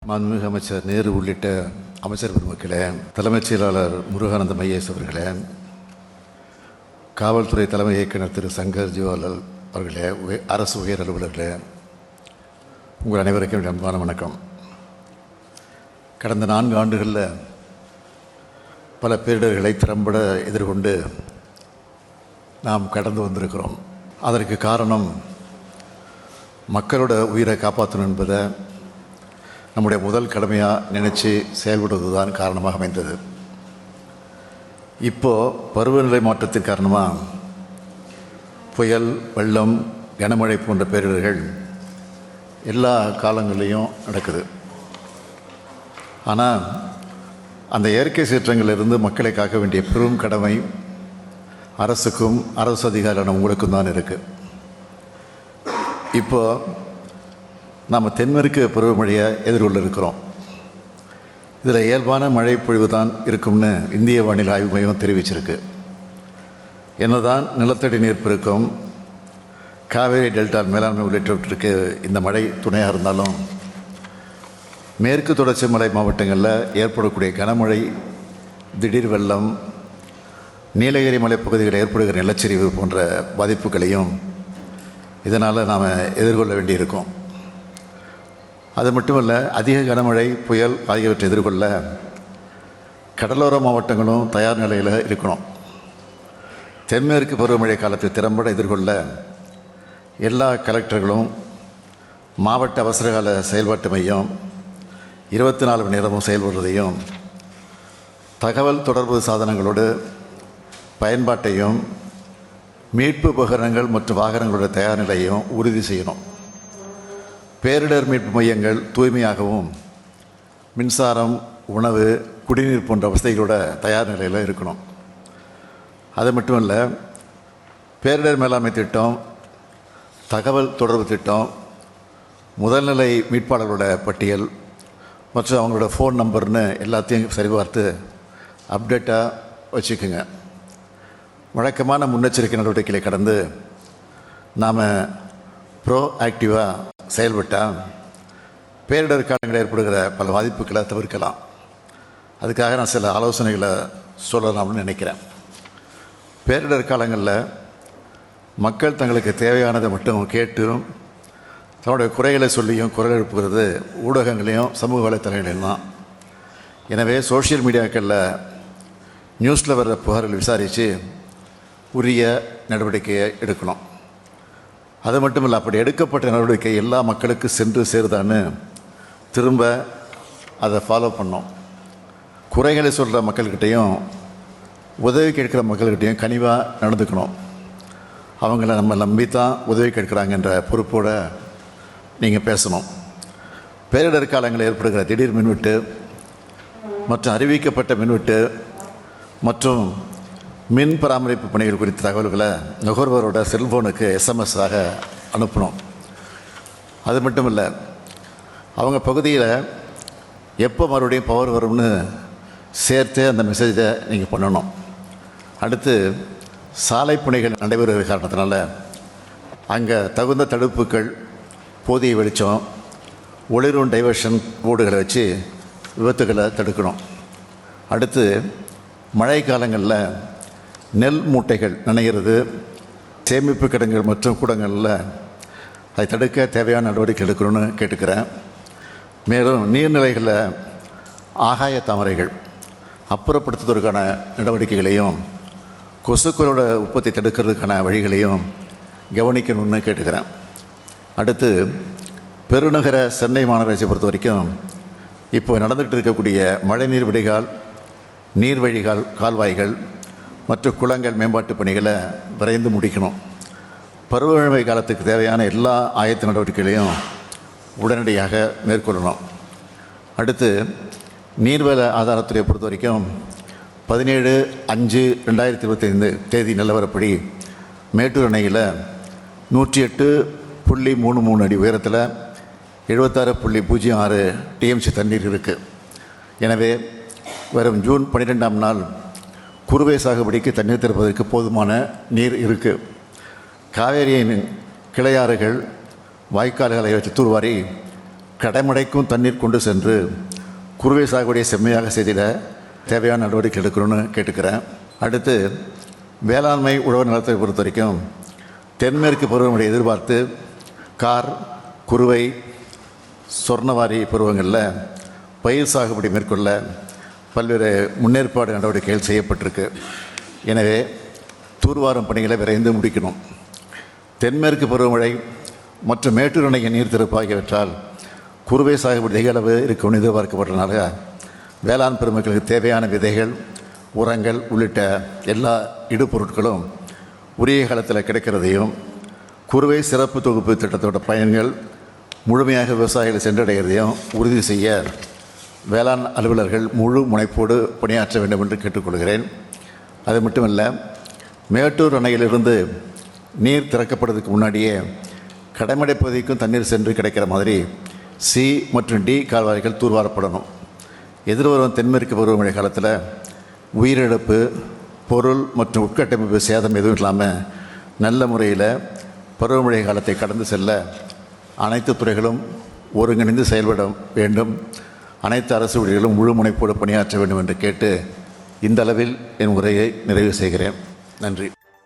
மாண்புமிகு அமைச்சர் நேரு உள்ளிட்ட அமைச்சர் பெருமக்களே, தலைமைச் செயலாளர் முருகானந்தம் ஐஏஎஸ் அவர்களே, காவல்துறை தலைமை இயக்குனர் திரு சங்கர் ஜிவாலால் அவர்களே, அரசு உயர் அலுவலர்களே, உங்கள் அனைவருக்கும் அன்பான வணக்கம். கடந்த 4 ஆண்டுகளில் பல பேரிடர்களை திறம்பட எதிர்கொண்டு நாம் கடந்து வந்திருக்கிறோம். அதற்கு காரணம் மக்களோட உயிரை காப்பாற்றணும் என்பதை நம்முடைய முதல் கடமையாக நினச்சி செயல்படுவது தான் காரணமாக அமைந்தது. இப்போது பருவநிலை மாற்றத்தின் காரணமாக புயல், வெள்ளம், கனமழை போன்ற பேரிடர்கள் எல்லா காலங்களிலையும் நடக்குது. ஆனால் அந்த இயற்கை சீற்றங்களிலிருந்து மக்களை காக்க வேண்டிய பெரும் கடமை அரசுக்கும் அரசு அதிகாரியான உங்களுக்கும் தான் இருக்குது. இப்போது நாம் தென்மேற்கு பருவமழையை எதிர்கொள்ள இருக்கிறோம். இதில் இயல்பான மழை பொழிவு தான் இருக்கும்னு இந்திய வானிலை ஆய்வு மையம் தெரிவிச்சிருக்கு. என்னதான் நிலத்தடி நீர் பெருக்கம், காவேரி டெல்டா மேலாண்மை உள்ளிட்டவற்றுக்கு இந்த மழை துணையாக இருந்தாலும் மேற்கு தொடர்ச்சி மலை மாவட்டங்களில் ஏற்படக்கூடிய கனமழை, திடீர் வெள்ளம், நீலகிரி மலைப்பகுதிகளில் ஏற்படுகிற நிலச்சரிவு போன்ற பாதிப்புகளையும் இதனால் நாம் எதிர்கொள்ள வேண்டியிருக்கும். அது மட்டுமல்ல, அதிக கனமழை, புயல் ஆகியவற்றை எதிர்கொள்ள கடலோர மாவட்டங்களும் தயார் நிலையில் இருக்கணும். தென்மேற்கு பருவமழை காலத்தை திறம்பட எதிர்கொள்ள எல்லா கலெக்டர்களும் மாவட்ட அவசரகால செயல்பாட்டு மையம் 24 மணி நேரமும் செயல்படுவதையும், தகவல் தொடர்பு சாதனங்களோடு பயன்பாட்டையும், மீட்பு உபகரணங்கள் மற்றும் வாகனங்களோட தயார் நிலையையும் உறுதி செய்யணும். பேரிடர் மீட்பு மையங்கள் தூய்மையாகவும் மின்சாரம், உணவு, குடிநீர் போன்ற வசதிகளோட தயார் நிலையில் இருக்கணும். அது மட்டுமல்ல, பேரிடர் மேலாண்மை திட்டம், தகவல் தொடர்பு திட்டம், முதல்நிலை மீட்பாளர்களோட பட்டியல் மற்றும் அவங்களோட ஃபோன் நம்பர்னு எல்லாத்தையும் சரிபார்த்து அப்டேட்டாக வச்சுக்கோங்க. வழக்கமான முன்னெச்சரிக்கை நடவடிக்கைகளை கடந்து நாம் ப்ரோ ஆக்டிவாக செயல்பட்டால் பேரிடர் காலங்களில் ஏற்படுகிற பல பாதிப்புகளை தவிர்க்கலாம். அதுக்காக நான் சில ஆலோசனைகளை சொல்லலாம்னு நினைக்கிறேன். பேரிடர் காலங்களில் மக்கள் தங்களுக்கு தேவையானதை மட்டும் கேட்டும் தன்னுடைய குறைகளை சொல்லியும் குரல் எழுப்புகிறது ஊடகங்களையும் சமூக வலைத்தளங்களையும் தான். எனவே சோஷியல் மீடியாக்களில் நியூஸில் வர்ற புகார்கள் விசாரித்து உரிய நடவடிக்கையை எடுக்கணும். அது மட்டும் இல்லை, அப்படி எடுக்கப்பட்ட நடவடிக்கை எல்லா மக்களுக்கு சென்று சேருதான்னு திரும்ப அதை ஃபாலோ பண்ணோம். குறைகளை சொல்கிற மக்கள்கிட்டையும் உதவி கேட்குற மக்கள்கிட்டையும் கனிவாக நடந்துக்கணும். அவங்கள நம்ம நம்பி தான் உதவி கேட்குறாங்கன்ற பொறுப்போடு நீங்கள் பேசணும். பேரிடர் காலங்களில் ஏற்படுகிற திடீர் மின்வெட்டு மற்றும் அறிவிக்கப்பட்ட மின்வெட்டு மற்றும் மின் பராமரிப்பு பணிகள் குறித்த தகவல்களை நுகர்வோரோட செல்ஃபோனுக்கு எஸ்எம்எஸ்ஸாக அனுப்பணும். அது மட்டும் இல்லை, அவங்க பகுதியில் எப்போ மறுபடியும் பவர் வரும்னு சேர்த்து அந்த மெசேஜை நீங்கள் பண்ணணும். அடுத்து, சாலை பணிகள் நடைபெறுகிற காரணத்தினால அங்கே தகுந்த தடுப்புகள், போதிய வெளிச்சம், ஒளிரும் டைவர்ஷன் போர்டுகளை வச்சு விபத்துகளை தடுக்கணும். அடுத்து, மழை காலங்களில் நெல் மூட்டைகள் நனைகிறது, சேமிப்பு கிடங்குகள் மற்றும் கூடங்களில் அதை தடுக்க தேவையான நடவடிக்கை எடுக்கணும்னு கேட்டுக்கிறேன். மேலும் நீர்நிலைகளில் ஆகாய தாமரைகள் அப்புறப்படுத்துவதற்கான நடவடிக்கைகளையும் கொசுக்களோட உற்பத்தி தடுக்கிறதுக்கான வழிகளையும் கவனிக்கணும்னு கேட்டுக்கிறேன். அடுத்து, பெருநகர சென்னை மாநகராட்சியை பொறுத்த வரைக்கும் இப்போ நடந்துகிட்டு இருக்கக்கூடிய மழைநீர் வடிகால், நீர்வழிகால், கால்வாய்கள் மற்றும் குளங்கள் மேம்பாட்டு பணிகளை விரைந்து முடிக்கணும். பருவமழை காலத்துக்கு தேவையான எல்லா ஆயத்த நடவடிக்கைகளையும் உடனடியாக மேற்கொள்ளணும். அடுத்து, நீர்வள ஆதாரத்துறையை பொறுத்த வரைக்கும் 17/5/2025 தேதி நிலவரப்படி மேட்டூர் அணையில் 108.33 அடி உயரத்தில் 76.06 டிஎம்சி தண்ணீர் இருக்குது. எனவே வரும் ஜூன் 12ஆம் நாள் குறுவை சாகுபடிக்கு தண்ணீர் திறப்பதற்கு போதுமான நீர் இருக்குது. காவேரியின் கிளையாறுகள், வாய்க்கால்களை வச்சு தூர்வாரி கடைமடைக்கும் தண்ணீர் கொண்டு சென்று குறுவை சாகுபடியை செம்மையாக செய்திட தேவையான நடவடிக்கை எடுக்கணும்னு கேட்டுக்கிறேன். அடுத்து வேளாண்மை உழவர் நலத்தை பொறுத்த வரைக்கும் தென்மேற்கு பருவமழை எதிர்பார்த்து கார், குறுவை, சொர்ணவாரி பருவங்களில் பயிர் சாகுபடி மேற்கொள்ள பல்வேறு முன்னேற்பாடு நடவடிக்கைகள் செய்யப்பட்டிருக்கு. எனவே தூர்வாரும் பணிகளை விரைந்து முடிக்கணும். தென்மேற்கு பருவமழை மற்றும் மேட்டூர் அணையின் நீர் திறப்பு ஆகியவற்றால் குறுவை சாகுபடி அதிக அளவு இருக்கும்னு எதிர்பார்க்கப்பட்டனால வேளாண் பெருமக்களுக்கு தேவையான விதைகள், உரங்கள் உள்ளிட்ட எல்லா இடுபொருட்களும் உரிய காலத்தில் கிடைக்கிறதையும் குறுவை சிறப்பு தொகுப்பு திட்டத்தோட பயன்கள் முழுமையாக விவசாயிகளை சென்றடைகிறதையும் உறுதி செய்ய வேளாண் அலுவலர்கள் முழு முனைப்போடு பணியாற்ற வேண்டும் என்று கேட்டுக்கொள்கிறேன். அது மட்டுமல்ல, மேட்டூர் அணையிலிருந்து நீர் திறக்கப்படுறதுக்கு முன்னாடியே கடைமடை பகுதிக்கும் தண்ணீர் சென்று கிடைக்கிற மாதிரி சி மற்றும் டி கால்வாய்கள் தூர்வாரப்படணும். எதிர்வரும் தென்மேற்கு பருவமழை காலத்தில் உயிரிழப்பு, பொருள் மற்றும் உட்கட்டமைப்பு சேதம் எதுவும் இல்லாமல் நல்ல முறையில் பருவமழை காலத்தை கடந்து செல்ல அனைத்து துறைகளும் ஒருங்கிணைந்து செயல்பட வேண்டும். அனைத்து அரசு ஊழியர்களும் முழு முனைப்போடு பணியாற்ற வேண்டும் என்று கேட்டு இந்த அளவில் என் உரையை நிறைவு செய்கிறேன். நன்றி.